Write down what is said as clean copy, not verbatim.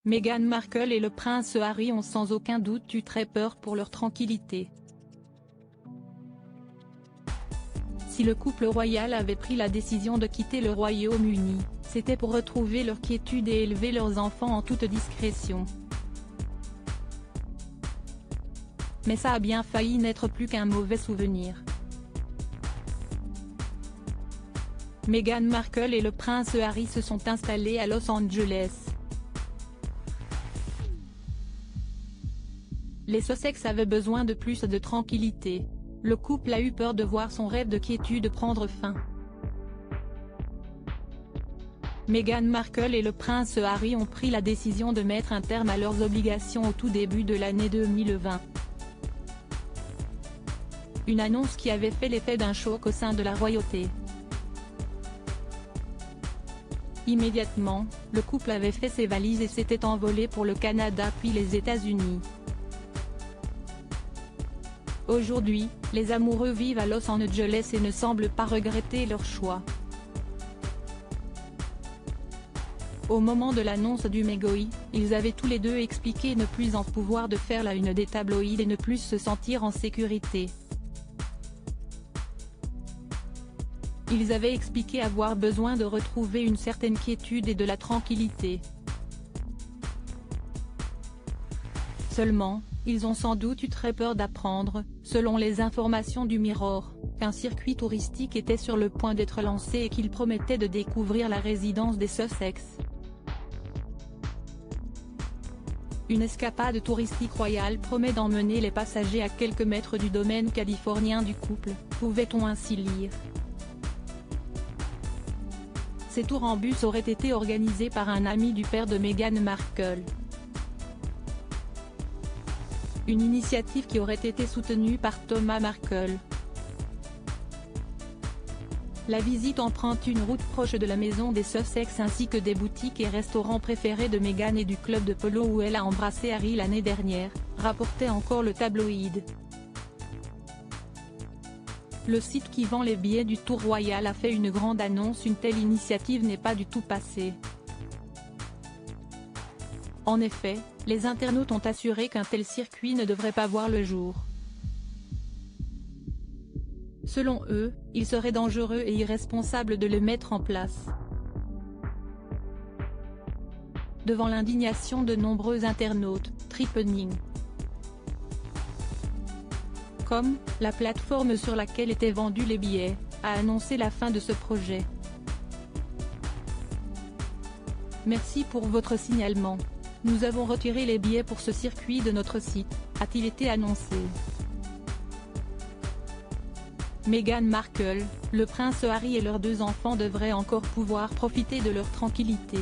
Meghan Markle et le prince Harry ont sans aucun doute eu très peur pour leur tranquillité. Si le couple royal avait pris la décision de quitter le Royaume-Uni, c'était pour retrouver leur quiétude et élever leurs enfants en toute discrétion. Mais ça a bien failli n'être plus qu'un mauvais souvenir. Meghan Markle et le prince Harry se sont installés à Los Angeles. Les Sussex avaient besoin de plus de tranquillité. Le couple a eu peur de voir son rêve de quiétude prendre fin. Meghan Markle et le prince Harry ont pris la décision de mettre un terme à leurs obligations au tout début de l'année 2020. Une annonce qui avait fait l'effet d'un choc au sein de la royauté. Immédiatement, le couple avait fait ses valises et s'était envolé pour le Canada puis les États-Unis. Aujourd'hui, les amoureux vivent à Los Angeles et ne semblent pas regretter leur choix. Au moment de l'annonce du mégoï, ils avaient tous les deux expliqué ne plus en pouvoir de faire la une des tabloïds et ne plus se sentir en sécurité. Ils avaient expliqué avoir besoin de retrouver une certaine quiétude et de la tranquillité. Seulement, ils ont sans doute eu très peur d'apprendre, selon les informations du Mirror, qu'un circuit touristique était sur le point d'être lancé et qu'il promettait de découvrir la résidence des Sussex. Une escapade touristique royale promet d'emmener les passagers à quelques mètres du domaine californien du couple, pouvait-on ainsi lire. Ces tours en bus auraient été organisés par un ami du père de Meghan Markle. Une initiative qui aurait été soutenue par Thomas Markle. La visite emprunte une route proche de la maison des Sussex ainsi que des boutiques et restaurants préférés de Meghan et du club de polo où elle a embrassé Harry l'année dernière, rapportait encore le tabloïd. Le site qui vend les billets du Tour Royal a fait une grande annonce. Une telle initiative n'est pas du tout passée. En effet, les internautes ont assuré qu'un tel circuit ne devrait pas voir le jour. Selon eux, il serait dangereux et irresponsable de le mettre en place. Devant l'indignation de nombreux internautes, Tripening. Comme, la plateforme sur laquelle étaient vendus les billets, a annoncé la fin de ce projet. Merci pour votre signalement. Nous avons retiré les billets pour ce circuit de notre site, a-t-il été annoncé. Meghan Markle, le prince Harry et leurs deux enfants devraient encore pouvoir profiter de leur tranquillité.